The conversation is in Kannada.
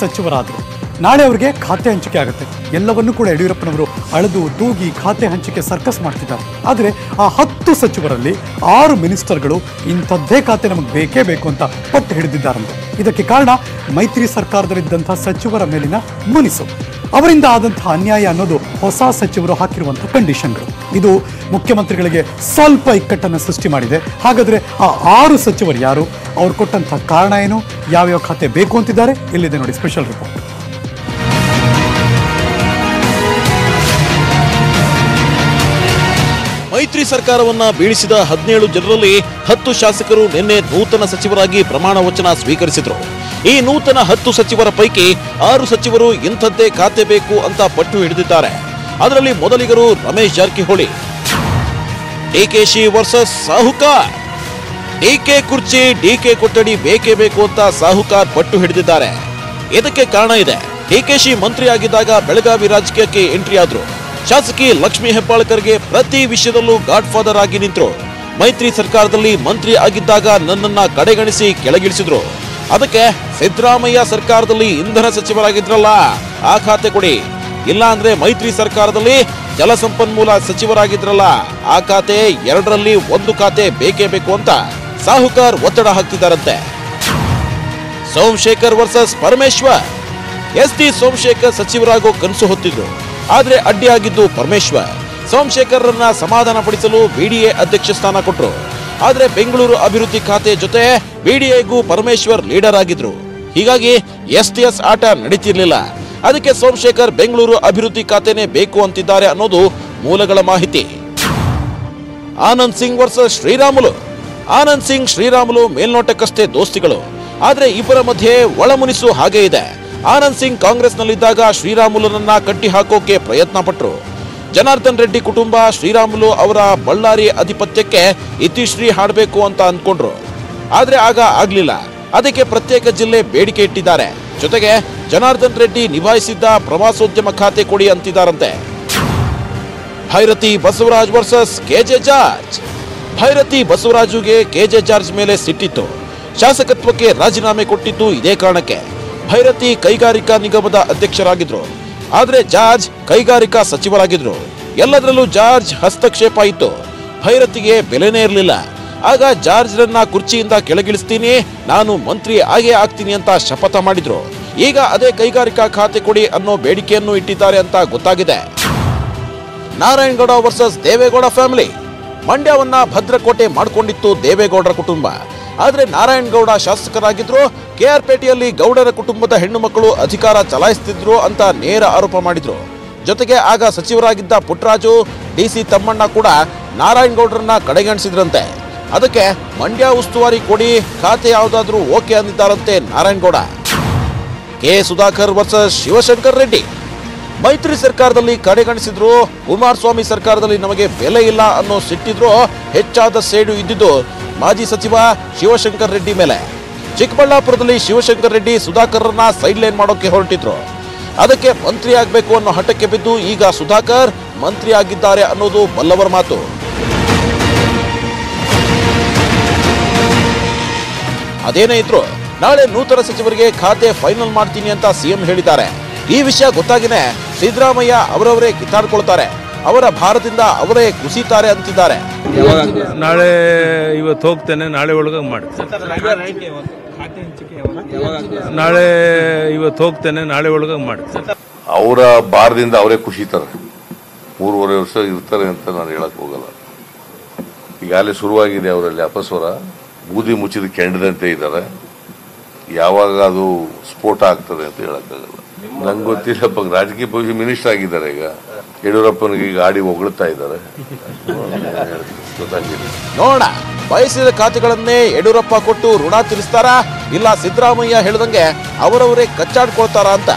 ಸಚಿವರಾದರು. ನಾಳೆ ಅವರಿಗೆ ಖಾತೆ ಹಂಚಿಕೆ ಆಗುತ್ತೆ. ಎಲ್ಲವನ್ನೂ ಕೂಡ ಯಡಿಯೂರಪ್ಪನವರು ಅಳೆದು ತೂಗಿ ಖಾತೆ ಹಂಚಿಕೆ ಸರ್ಕಸ್ ಮಾಡ್ತಿದ್ದಾರೆ. ಆದರೆ ಆ 10 ಸಚಿವರಲ್ಲಿ 6 ಮಿನಿಸ್ಟರ್ಗಳು ಇಂಥದ್ದೇ ಖಾತೆ ನಮಗೆ ಬೇಕೇ ಬೇಕು ಅಂತ ಪಟ್ಟು ಹಿಡಿದಿದ್ದಾರಂತೆ. ಇದಕ್ಕೆ ಕಾರಣ ಮೈತ್ರಿ ಸರ್ಕಾರದಲ್ಲಿದ್ದಂಥ ಸಚಿವರ ಮೇಲಿನ ಮುನಿಸು, ಅವರಿಂದ ಆದಂತಹ ಅನ್ಯಾಯ ಅನ್ನೋದು ಹೊಸ ಸಚಿವರು ಹಾಕಿರುವಂಥ ಕಂಡೀಷನ್ಗಳು. ಇದು ಮುಖ್ಯಮಂತ್ರಿಗಳಿಗೆ ಸ್ವಲ್ಪ ಇಕ್ಕಟ್ಟನ್ನು ಸೃಷ್ಟಿ ಮಾಡಿದೆ. ಹಾಗಾದರೆ ಆ 6 ಸಚಿವರು ಯಾರು, ಅವ್ರು ಕೊಟ್ಟಂಥ ಕಾರಣ ಏನು, ಯಾವ್ಯಾವ ಖಾತೆ ಬೇಕು ಅಂತಿದ್ದಾರೆ, ಇಲ್ಲಿದೆ ನೋಡಿ ಸ್ಪೆಷಲ್ ರಿಪೋರ್ಟ್. ಮೈತ್ರಿ ಸರ್ಕಾರವನ್ನ ಬೀಳಿಸಿದ 17 ಜನರಲ್ಲಿ 10 ಶಾಸಕರು ನಿನ್ನೆ ನೂತನ ಸಚಿವರಾಗಿ ಪ್ರಮಾಣ ವಚನ ಸ್ವೀಕರಿಸಿದ್ರು. ಈ ನೂತನ 10 ಸಚಿವರ ಪೈಕಿ 6 ಸಚಿವರು ಇಂಥದ್ದೇ ಖಾತೆ ಬೇಕು ಅಂತ ಪಟ್ಟು ಹಿಡಿದಿದ್ದಾರೆ. ಅದರಲ್ಲಿ ಮೊದಲಿಗರು ರಮೇಶ್ ಜಾರಕಿಹೊಳಿ. ಡಿಕೆಶಿ ವರ್ಸಸ್ ಸಾಹುಕಾರ್. ಡಿಕೆ ಕುರ್ಚಿ, ಡಿಕೆ ಕೊಠಡಿ ಬೇಕೇ ಬೇಕು ಅಂತ ಸಾಹುಕಾರ್ ಪಟ್ಟು ಹಿಡಿದಿದ್ದಾರೆ. ಇದಕ್ಕೆ ಕಾರಣ ಇದೆ. ಡಿಕೆಶಿ ಮಂತ್ರಿ ಆಗಿದ್ದಾಗ ಬೆಳಗಾವಿ ರಾಜಕೀಯಕ್ಕೆ ಎಂಟ್ರಿ ಆದ್ರು. ಶಾಸಕಿ ಲಕ್ಷ್ಮೀ ಹೆಬ್ಬಾಳ್ಕರ್ಗೆ ಪ್ರತಿ ವಿಷಯದಲ್ಲೂ ಗಾಡ್ ಫಾದರ್ ಆಗಿ ನಿಂತರು. ಮೈತ್ರಿ ಸರ್ಕಾರದಲ್ಲಿ ಮಂತ್ರಿ ಆಗಿದ್ದಾಗ ನನ್ನನ್ನ ಕಡೆಗಣಿಸಿ ಕೆಳಗಿಳಿಸಿದ್ರು. ಅದಕ್ಕೆ ಸಿದ್ದರಾಮಯ್ಯ ಸರ್ಕಾರದಲ್ಲಿ ಇಂಧನ ಸಚಿವರಾಗಿದ್ರಲ್ಲ, ಆ ಖಾತೆ ಕೊಡಿ, ಇಲ್ಲ ಅಂದ್ರೆ ಮೈತ್ರಿ ಸರ್ಕಾರದಲ್ಲಿ ಜಲಸಂಪನ್ಮೂಲ ಸಚಿವರಾಗಿದ್ರಲ್ಲ, ಆ ಖಾತೆ, 2ರಲ್ಲಿ 1 ಖಾತೆ ಬೇಕೇ ಬೇಕು ಅಂತ ಸಾಹುಕಾರ್ ಒತ್ತಡ ಹಾಕ್ತಿದ್ದಾರಂತೆ. ಸೋಮಶೇಖರ್ ವರ್ಸಸ್ ಪರಮೇಶ್ವರ್. SD ಸೋಮಶೇಖರ್ ಸಚಿವರಾಗೋ ಕನಸು ಹೊತ್ತಿದ್ರು. ಆದ್ರೆ ಅಡ್ಡಿಯಾಗಿದ್ದು ಪರಮೇಶ್ವರ್. ಸೋಮಶೇಖರ್ರನ್ನ ಸಮಾಧಾನ ಪಡಿಸಲು ಬಿಡಿಎ ಅಧ್ಯಕ್ಷ ಸ್ಥಾನ ಕೊಟ್ಟರು. ಆದ್ರೆ ಬೆಂಗಳೂರು ಅಭಿವೃದ್ಧಿ ಖಾತೆ ಜೊತೆ ಬಿಡಿಎಗೂ ಪರಮೇಶ್ವರ್ ಲೀಡರ್ ಆಗಿದ್ರು. ಹೀಗಾಗಿ STS ಆಟ ನಡೀತಿರ್ಲಿಲ್ಲ. ಅದಕ್ಕೆ ಸೋಮಶೇಖರ್ ಬೆಂಗಳೂರು ಅಭಿವೃದ್ಧಿ ಖಾತೆನೇ ಬೇಕು ಅಂತಿದ್ದಾರೆ ಅನ್ನೋದು ಮೂಲಗಳ ಮಾಹಿತಿ. ಆನಂದ್ ಸಿಂಗ್ ವರ್ಸಸ್ ಶ್ರೀರಾಮುಲು. ಆನಂದ್ ಸಿಂಗ್ ಶ್ರೀರಾಮುಲು ಮೇಲ್ನೋಟಕ್ಕಷ್ಟೇ ದೋಸ್ತಿಗಳು, ಆದ್ರೆ ಇಬ್ಬರ ಮಧ್ಯೆ ಒಳಮುನಿಸು ಹಾಗೆ ಇದೆ. ಆನಂದ್ ಸಿಂಗ್ ಕಾಂಗ್ರೆಸ್ನಲ್ಲಿದ್ದಾಗ ಶ್ರೀರಾಮುಲುನನ್ನ ಕಟ್ಟಿ ಹಾಕೋಕೆ ಪ್ರಯತ್ನ ಪಟ್ಟರು. ಜನಾರ್ದನ್ ರೆಡ್ಡಿ ಕುಟುಂಬ ಶ್ರೀರಾಮುಲು ಅವರ ಬಳ್ಳಾರಿ ಅಧಿಪತ್ಯಕ್ಕೆ ಇತಿಶ್ರೀ ಹಾಡಬೇಕು ಅಂತ ಅಂದ್ಕೊಂಡ್ರು. ಆದ್ರೆ ಆಗ ಆಗ್ಲಿಲ್ಲ. ಅದಕ್ಕೆ ಪ್ರತ್ಯೇಕ ಜಿಲ್ಲೆ ಬೇಡಿಕೆ ಇಟ್ಟಿದ್ದಾರೆ. ಜೊತೆಗೆ ಜನಾರ್ದನ್ ರೆಡ್ಡಿ ನಿಭಾಯಿಸಿದ್ದ ಪ್ರವಾಸೋದ್ಯಮ ಖಾತೆ ಕೊಡಿ ಅಂತಿದ್ದಾರಂತೆ. Bhairathi Basavaraj versus KJ George. ಭೈರತಿ ಬಸವರಾಜುಗೆ KJ ಜಾರ್ಜ್ ಮೇಲೆ ಸಿಟ್ಟಿತ್ತು. ಶಾಸಕತ್ವಕ್ಕೆ ರಾಜೀನಾಮೆ ಕೊಟ್ಟಿದ್ದು ಇದೇ ಕಾರಣಕ್ಕೆ. ಭೈರತಿ ಕೈಗಾರಿಕಾ ನಿಗಮದ ಅಧ್ಯಕ್ಷರಾಗಿದ್ರು. ಆದ್ರೆ ಜಾರ್ಜ್ ಕೈಗಾರಿಕಾ ಸಚಿವರಾಗಿದ್ರು. ಎಲ್ಲದರಲ್ಲೂ ಜಾರ್ಜ್ ಹಸ್ತಕ್ಷೇಪ ಇತ್ತು. ಭೈರತಿಗೆ ಬೆಲೆನೇ ಇರಲಿಲ್ಲ. ಆಗ ಜಾರ್ಜ್ರನ್ನ ಕುರ್ಚಿಯಿಂದ ಕೆಳಗಿಳಿಸ್ತೀನಿ, ನಾನು ಮಂತ್ರಿ ಆಗೇ ಆಗ್ತೀನಿ ಅಂತ ಶಪಥ ಮಾಡಿದ್ರು. ಈಗ ಅದೇ ಕೈಗಾರಿಕಾ ಖಾತೆ ಕೊಡಿ ಅನ್ನೋ ಬೇಡಿಕೆಯನ್ನು ಇಟ್ಟಿದ್ದಾರೆ ಅಂತ ಗೊತ್ತಾಗಿದೆ. Narayanagowda versus Devegowda family. ಮಂಡ್ಯವನ್ನ ಭದ್ರಕೋಟೆ ಮಾಡಿಕೊಂಡಿತ್ತು ದೇವೇಗೌಡರ ಕುಟುಂಬ. ಆದ್ರೆ ನಾರಾಯಣಗೌಡ ಶಾಸಕರಾಗಿದ್ರು. KR ಪೇಟೆಯಲ್ಲಿ ಗೌಡರ ಕುಟುಂಬದ ಹೆಣ್ಣು ಮಕ್ಕಳು ಅಧಿಕಾರ ಚಲಾಯಿಸುತ್ತಿದ್ರು ಅಂತ ನೇರ ಆರೋಪ ಮಾಡಿದ್ರು. ಜೊತೆಗೆ ಆಗ ಸಚಿವರಾಗಿದ್ದ ಪುಟ್ಟರಾಜು, DC ತಮ್ಮಣ್ಣ ಕೂಡ ನಾರಾಯಣಗೌಡರನ್ನ ಕಡೆಗಣಿಸಿದ್ರಂತೆ. ಅದಕ್ಕೆ ಮಂಡ್ಯ ಉಸ್ತುವಾರಿ ಕೊಡಿ, ಖಾತೆ ಯಾವುದಾದ್ರೂ ಓಕೆ ಅಂದಿದ್ದಾರಂತೆ ನಾರಾಯಣಗೌಡ. K Sudhakar versus Shivashankar Reddy. ಮೈತ್ರಿ ಸರ್ಕಾರದಲ್ಲಿ ಕಡೆಗಣಿಸಿದ್ರು. ಕುಮಾರಸ್ವಾಮಿ ಸರ್ಕಾರದಲ್ಲಿ ನಮಗೆ ಬೆಲೆ ಇಲ್ಲ ಅನ್ನೋ ಸಿಟ್ಟಿದ್ರು. ಹೆಚ್ಚಾದ ಸೇಡು ಇದ್ದಿದ್ದು ಮಾಜಿ ಸಚಿವ ಶಿವಶಂಕರ್ ರೆಡ್ಡಿ ಮೇಲೆ. ಚಿಕ್ಕಬಳ್ಳಾಪುರದಲ್ಲಿ ಶಿವಶಂಕರ್ ರೆಡ್ಡಿ ಸುಧಾಕರ್ರನ್ನ ಸೈಡ್ ಲೈನ್ ಮಾಡೋಕೆ ಹೊರಟಿದ್ರು. ಅದಕ್ಕೆ ಮಂತ್ರಿ ಆಗಬೇಕು ಅನ್ನೋ ಹಠಕ್ಕೆ ಬಿದ್ದು ಈಗ ಸುಧಾಕರ್ ಮಂತ್ರಿ ಆಗಿದ್ದಾರೆ ಅನ್ನೋದು ಬಲ್ಲವರ ಮಾತು. ಅದೇನೇ ಇದ್ರು ನಾಳೆ ನೂತನ ಸಚಿವರಿಗೆ ಖಾತೆ ಫೈನಲ್ ಮಾಡ್ತೀನಿ ಅಂತ CM ಹೇಳಿದ್ದಾರೆ. ಈ ವಿಷಯ ಗೊತ್ತಾಗಿನೇ ಸಿದ್ದರಾಮಯ್ಯ ಅವರವರೇ ಕಿತ್ತಾಡ್ಕೊಳ್ತಾರೆ. ಅವರ ಭಾರದಿಂದ ಅವರೇ ಕುಸಿತಾರೆ ಅಂತಿದ್ದಾರೆ. ನಾಳೆ ಇವತ್ತು ಹೋಗ್ತೇನೆ, ನಾಳೆ ಒಳಗೆ ಮಾಡ್ತೇನೆ. ನಾಳೆ ಇವತ್ತು ಹೋಗ್ತೇನೆ, ನಾಳೆ ಒಳಗೆ ಮಾಡ್ತೇನೆ. ಅವರ ಭಾರದಿಂದ ಅವರೇ ಕುಸಿತಾರೆ. 3.5 ವರ್ಷ ಇರ್ತಾರೆ ಅಂತ ನಾನು ಹೇಳಕ್ ಹೋಗಲ್ಲ. ಈಗಾಗಲೇ ಶುರುವಾಗಿದೆ ಅವರಲ್ಲಿ ಅಪಸ್ವರ. ಬೂದಿ ಮುಚ್ಚಿದ ಕೆಂಡದಂತೆ ಇದ್ದಾರೆ. ಯಾವಾಗ ಅದು ಸ್ಫೋಟ ಆಗ್ತದೆ ಅಂತ ಹೇಳಕ್ಕಾಗಲ್ಲ. ನಂಗೆ ಗೊತ್ತಿಲ್ಲಪ್ಪ. ರಾಜಕೀಯ ಭವಿಷ್ಯ ಮಿನಿಸ್ಟರ್ ಆಗಿದ್ದಾರೆ. ಈಗ ಯಡಿಯೂರಪ್ಪನಿಗೆ ಈಗ ಆಡಿ ಹೊಗಳ್ತಾ ಇದ್ದಾರೆ. ನೋಡೋಣ, ಬಯಸಿದ ಖಾತೆಗಳನ್ನೇ ಯಡಿಯೂರಪ್ಪ ಕೊಟ್ಟು ಋಣ ತೀರಿಸ್ತಾರಾ, ಇಲ್ಲ ಸಿದ್ದರಾಮಯ್ಯ ಹೇಳಿದಂಗೆ ಅವರವರೇ ಕಚ್ಚಾಡ್ಕೊಳ್ತಾರಾ ಅಂತ.